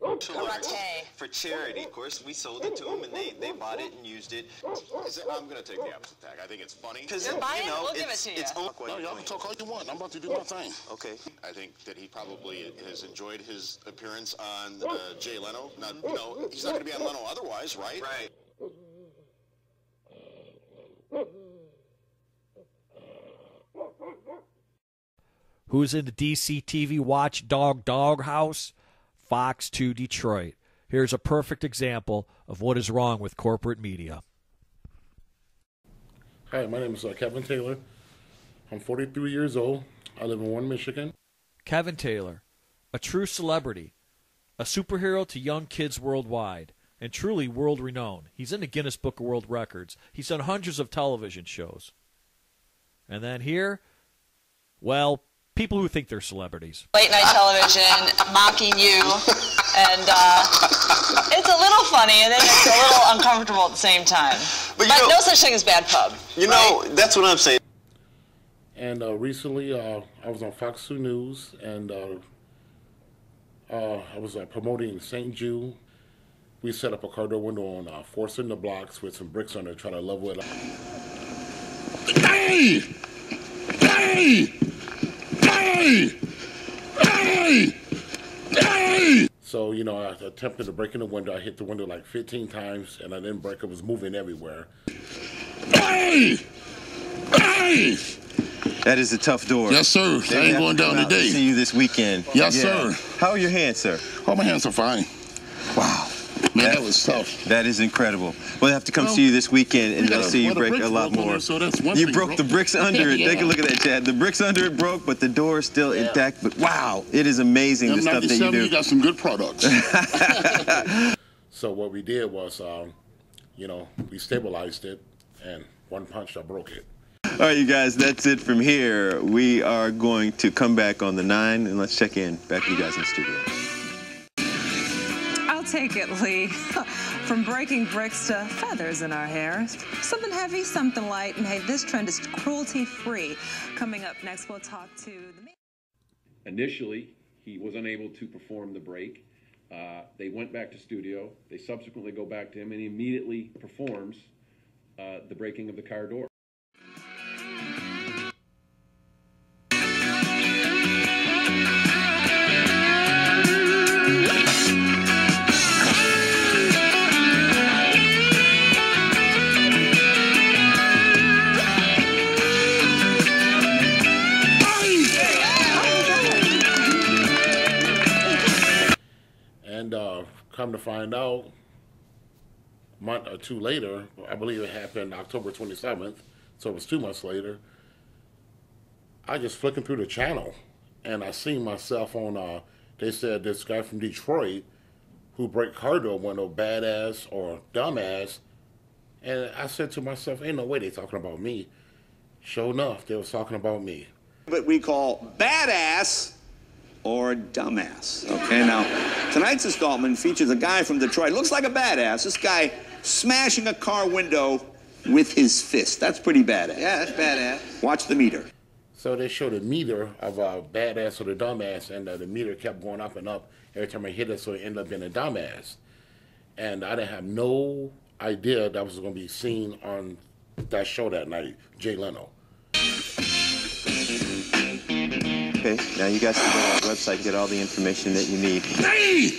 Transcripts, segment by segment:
Karate. For charity. Of course, we sold it to them, and they bought it and used it. I'm going to take the opposite tack. I think it's funny. Because, You're buying it? We'll give it to you. No, y'all can talk all you want. I'm about to do my thing. Okay. I think that he probably has enjoyed his appearance on Jay Leno. Now, he's not going to be on Leno otherwise, right? Right. Who's in the DCTV watchdog Dawghouse? Fox 2 Detroit. Here's a perfect example of what is wrong with corporate media. Hi, my name is Kevin Taylor. I'm 43 years old. I live in Warren, Michigan. Kevin Taylor, a true celebrity, a superhero to young kids worldwide, and truly world-renowned. He's in the Guinness Book of World Records. He's done hundreds of television shows. And then here, well, people who think they're celebrities. Late night television, mocking you, and it's a little funny, and then it's a little uncomfortable at the same time. But no such thing as bad pub. You know, that's what I'm saying. And recently, I was on Fox 2 News, and I was promoting St. Jude. We set up a car door window on 4 cinder blocks with some bricks on it, trying to level it up. Hey! Hey! Hey! Hey! Hey! So, I attempted to break in the window. I hit the window like 15 times, and I didn't break. It was moving everywhere. Hey! Hey! That is a tough door. Yes, sir. I ain't going down today. See you this weekend. Yes, sir. How are your hands, sir? Oh, my hands are fine. Wow. Man, that was tough. That is incredible. We'll have to come see you this weekend and see you break a lot more. There, so that's one You thing, broke the bricks under it. Take a look at that, Chad. The bricks under it broke, but the door is still intact. But wow, it is amazing the stuff that you do. You got some good products. So what we did was, we stabilized it, and one punch, I broke it. All right, you guys, that's it from here. We are going to come back on the 9, and let's check in. Back to you guys in the studio. I'll take it, Lee. From breaking bricks to feathers in our hair. Something heavy, something light. And hey, this trend is cruelty-free. Coming up next, we'll talk to the... Initially, he was unable to perform the break. They went back to studio. They subsequently go back to him, and he immediately performs the breaking of the car door. Come to find out, a month or two later, I believe it happened October 27th, so it was 2 months later, I just flicking through the channel, and I seen myself on, they said this guy from Detroit who break car door window, badass or dumbass, and I said to myself, ain't no way they talking about me. Sure enough, they was talking about me. What we call badass or dumbass. Okay, now, tonight's installment features a guy from Detroit. Looks like a badass. This guy smashing a car window with his fist. That's pretty badass. Yeah, that's badass. Watch the meter. So they showed a meter of a badass or the dumbass, and the meter kept going up and up every time I hit it, so it ended up being a dumbass. And I didn't have no idea that was going to be seen on that show that night, Jay Leno. Okay, now you guys can go to our website and get all the information that you need. Hey!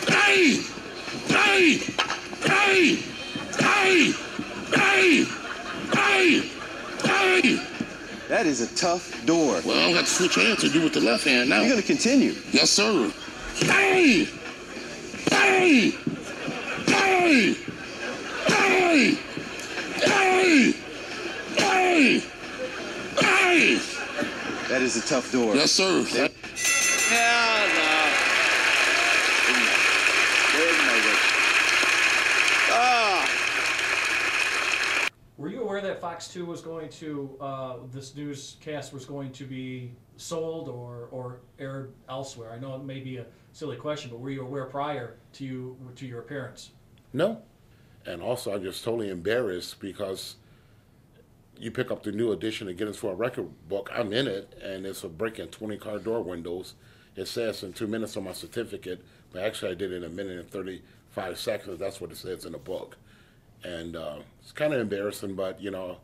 Hey! Hey! Hey! Hey! Hey! Hey! Hey! That is a tough door. Well, I have to switch hands to do with the left hand now. You're going to continue. Yes, sir. Hey! Hey! Hey! Hey! Hey! Hey! Hey! That is a tough door. Yes, sir. Yeah, no. Didn't make it. Ah. Were you aware that Fox 2 was going to, this newscast was going to be sold or aired elsewhere? I know it may be a silly question, but were you aware prior to your appearance? No. And also, I'm just totally embarrassed because you pick up the new edition of Guinness World Record book, I'm in it, and it's a breaking 20 car door windows, it says in 2 minutes on my certificate, but actually I did it in 1 minute and 35 seconds. That's what it says in the book. And it's kind of embarrassing, but, you know,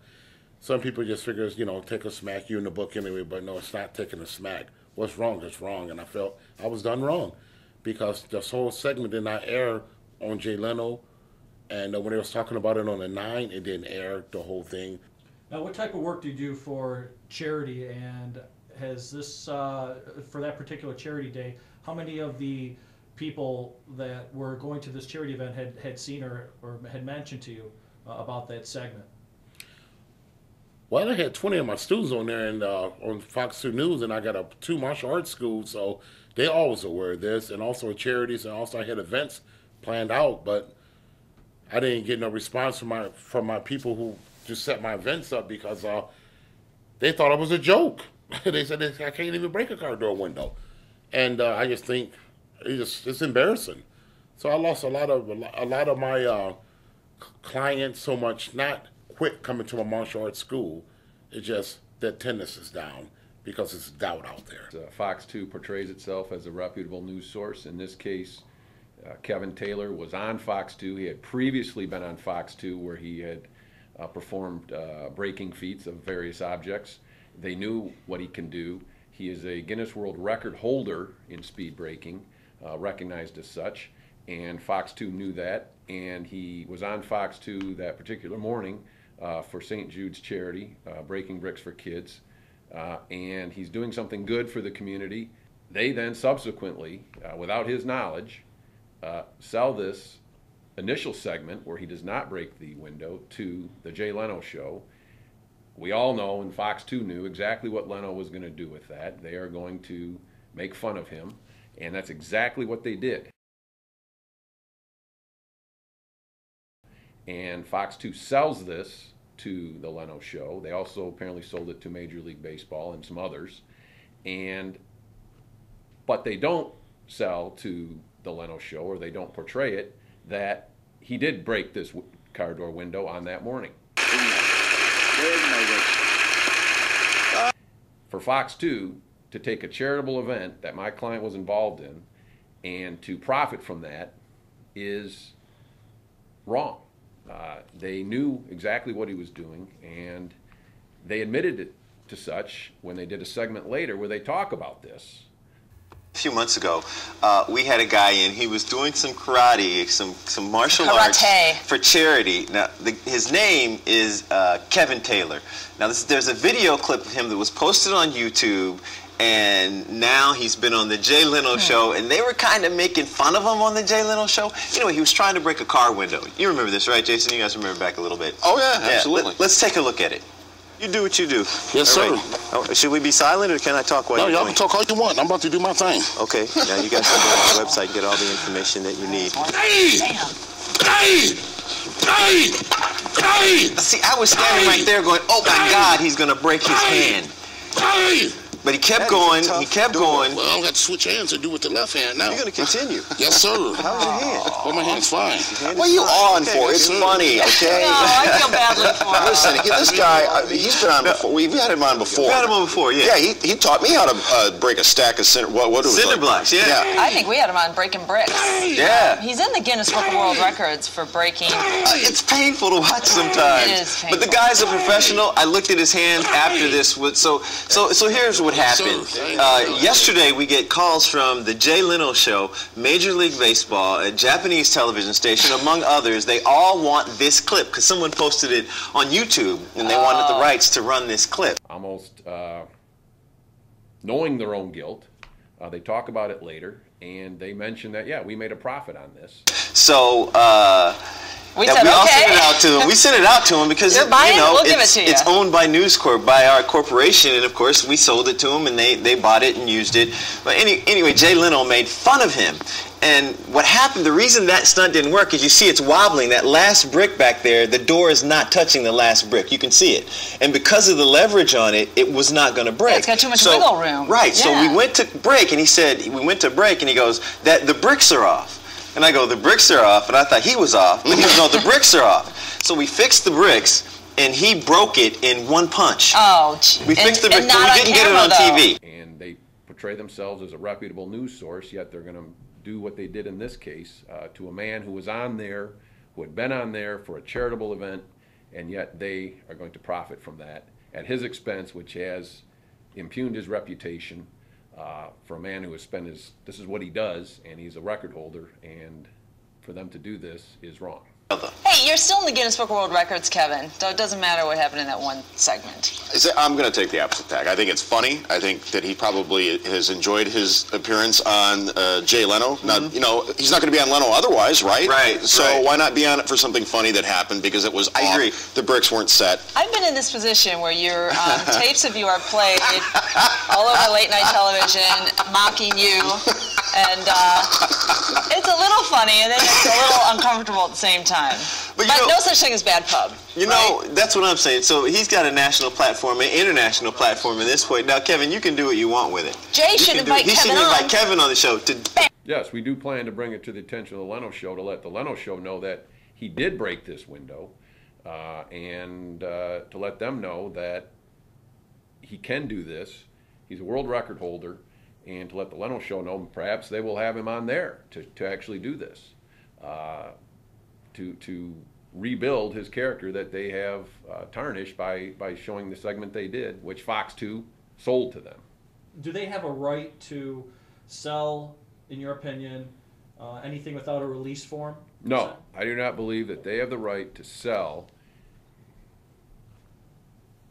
some people just figure, you know, take a smack, you in the book anyway, but no, it's not taking a smack. What's wrong is wrong, and I felt I was done wrong because this whole segment did not air on Jay Leno, and when they was talking about it on the 9, it didn't air the whole thing. Now, what type of work do you do for charity, and has this, for that particular charity day, how many of the people that were going to this charity event had seen or had mentioned to you about that segment? Well, I had 20 of my students on there and on Fox 2 News, and I got 2 martial arts schools, so they always aware of this, and also charities, and also I had events planned out, but I didn't get no response from my people who just set my events up because they thought it was a joke. They said I can't even break a car door window, and I just think it's embarrassing. So I lost a lot of my clients so much, not quit coming to a martial arts school. It's just that attendance is down because it's doubt out there. Fox 2 portrays itself as a reputable news source. In this case, Kevin Taylor was on Fox 2. He had previously been on Fox 2 where he had performed breaking feats of various objects. They knew what he can do. He is a Guinness World Record holder in speed breaking, recognized as such, and Fox 2 knew that, and he was on Fox 2 that particular morning for St. Jude's charity, Breaking Bricks for Kids, and he's doing something good for the community. They then subsequently, without his knowledge, sell this initial segment where he does not break the window to the Jay Leno show. We all know, and Fox 2 knew exactly what Leno was going to do with that. They are going to make fun of him, and that's exactly what they did. And Fox 2 sells this to the Leno show. They also apparently sold it to Major League Baseball and some others. But they don't sell to the Leno show, or they don't portray it, that he did break this car door window on that morning. For Fox 2 to take a charitable event that my client was involved in and to profit from that is wrong. They knew exactly what he was doing, and they admitted it to such when they did a segment later where they talk about this. A few months ago, we had a guy in. He was doing some karate, some martial arts for charity. Now, his name is Kevin Taylor. Now, there's a video clip of him that was posted on YouTube, and now he's been on the Jay Leno show, and they were kind of making fun of him on the Jay Leno show. Anyway, he was trying to break a car window. You remember this, right, Jason? You guys remember back a little bit. Oh, yeah, absolutely. Let's take a look at it. You do what you do. Yes, sir. Right. Oh, should we be silent, or can I talk while No, you're y'all doing? can talk all you want. I'm about to do my thing. Okay. Now you guys can go to our website and get all the information that you need. See, I was standing right there going, oh my God, he's going to break his hand. But he kept going, he kept going. Well, I don't have to switch hands and do with the left hand now. You're going to continue. Yes, sir. How's your hand? Well, my hand's fine. What are you on for? It's funny, okay? No, I feel badly for him. Listen, this guy, he's been on before. We've had him on before. We had him on before, yeah. Yeah, he taught me how to break a stack of cinder. What it was cinder blocks, yeah. I think we had him on breaking bricks. Yeah. He's in the Guinness Book of World Records for breaking. It's painful to watch sometimes. It is painful. But the guy's a professional. I looked at his hands after this. So here's what happened. Yesterday we get calls from the Jay Leno show, Major League Baseball, a Japanese television station, among others. They all want this clip because someone posted it on YouTube and they wanted the rights to run this clip. Almost knowing their own guilt, they talk about it later, and they mention that, yeah, we made a profit on this. So we said, all okay. sent it out to him. We sent it out to him because we'll give it to you. It's owned by News Corp, by our corporation, and of course we sold it to them, and they bought it and used it. But anyway, Jay Leno made fun of him. And what happened, the reason that stunt didn't work is you see it's wobbling. That last brick back there, the door is not touching the last brick. You can see it. And because of the leverage on it, it was not going to break. Yeah, it's got too much wiggle room. Right. Yeah. So we went to break, and he said, we went to break, and he goes, the bricks are off. And I go, the bricks are off. And I thought he was off. But he goes, no, the bricks are off. So we fixed the bricks, and he broke it in one punch. Oh, gee. We fixed the bricks, but we didn't get it on TV. And they portray themselves as a reputable news source, yet they're going to do what they did in this case to a man who was on there, who had been on there for a charitable event, and yet they are going to profit from that at his expense, which has impugned his reputation for a man who has spent this is what he does, and he's a record holder, and for them to do this is wrong. Hey, you're still in the Guinness Book of World Records, Kevin. So it doesn't matter what happened in that one segment. I'm going to take the opposite tack. I think it's funny. I think that he probably has enjoyed his appearance on Jay Leno. Not, you know, he's not going to be on Leno otherwise, right? Right. So why not be on it for something funny that happened because it was I agree. The bricks weren't set. I've been in this position where your tapes of you are played all over late night television, mocking you, and it's a little funny, and then it's a little uncomfortable at the same time. But no such thing as bad pub. You know, that's what I'm saying. So he's got a national platform, an international platform in this point. Now, Kevin, you can do what you want with it. Jay should invite Kevin on. He should invite Kevin on the show. Yes, we do plan to bring it to the attention of the Leno Show to let the Leno Show know that he did break this window and to let them know that he can do this. He's a world record holder, and to let the Leno Show know perhaps they will have him on there to actually do this. To rebuild his character that they have tarnished by showing the segment they did, which Fox 2 sold to them. Do they have a right to sell, in your opinion, anything without a release form? No, I do not believe that they have the right to sell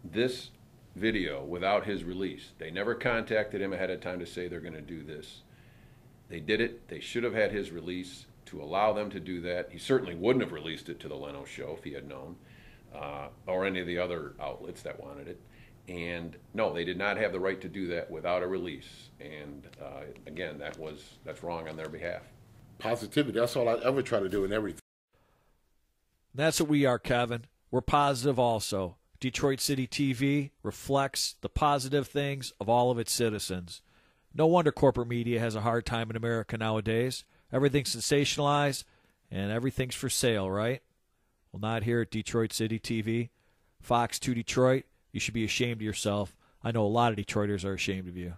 this video without his release. They never contacted him ahead of time to say they're going to do this. They did it. They should have had his release to allow them to do that. He certainly wouldn't have released it to the Leno Show if he had known, or any of the other outlets that wanted it. And no, they did not have the right to do that without a release. And again, that's wrong on their behalf. Positivity, that's all I ever try to do in everything. That's what we are, Kevin. We're positive also. Detroit City TV reflects the positive things of all of its citizens. No wonder corporate media has a hard time in America nowadays. Everything's sensationalized, and everything's for sale, right? Well, not here at Detroit City TV. Fox 2 Detroit, you should be ashamed of yourself. I know a lot of Detroiters are ashamed of you.